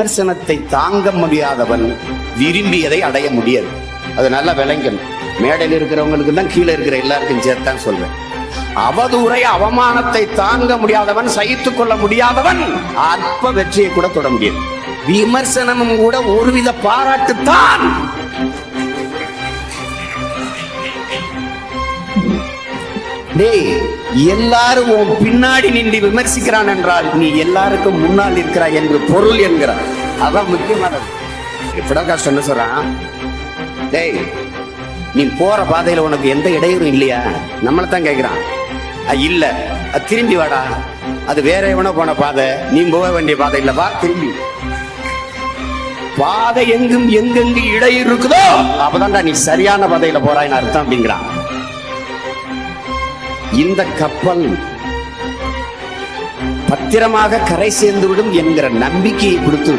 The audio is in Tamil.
விமர்சனத்தை தாங்க முடியாதவன் விரும்பியதை அடைய முடியாது. அது நல்லா விளங்கணும். மேடையில் இருக்கிறவங்களுக்கு தான், கீழே இருக்கிற எல்லாருக்கும் சேர்த்தான் சொல்றேன். அவதூறை, அவமானத்தை தாங்க முடியாதவன், சகித்துக் கொள்ள முடியாதவன் அற்ப வெற்றியை கூட தொட முடியாது. விமர்சனமும் கூட ஒருவித பாராட்டுத்தான். எல்லாரும் உன் பின்னாடி நின்று விமர்சிக்கிறான் என்றால் நீ எல்லாருக்கும் முன்னால் இருக்கிறாய் என்று பொருள் என்கிறான். அதான் முக்கியமானது. பிரகாஷ் என்ன சொல்றான், டேய் நீ போற பாதையில உனக்கு எந்த இடையூறும் இல்லையா? நம்மளத்தான் கேட்கிறான். இல்ல, அது திரும்பி வாடா, அது வேற எவனோ போன பாதை, நீ போக வேண்டிய பாதை இல்ல, வா திரும்பி. பாதை எங்கும் எங்கெங்கு இடையூறு இருக்குதோ அப்பதான்டா நீ சரியான பாதையில போறாய்னு அர்த்தம் அப்படிங்கிறான். இந்த கப்பல் பத்திரமாக கரை சேர்ந்து விடும் என்கிற நம்பிக்கையை கொடுத்து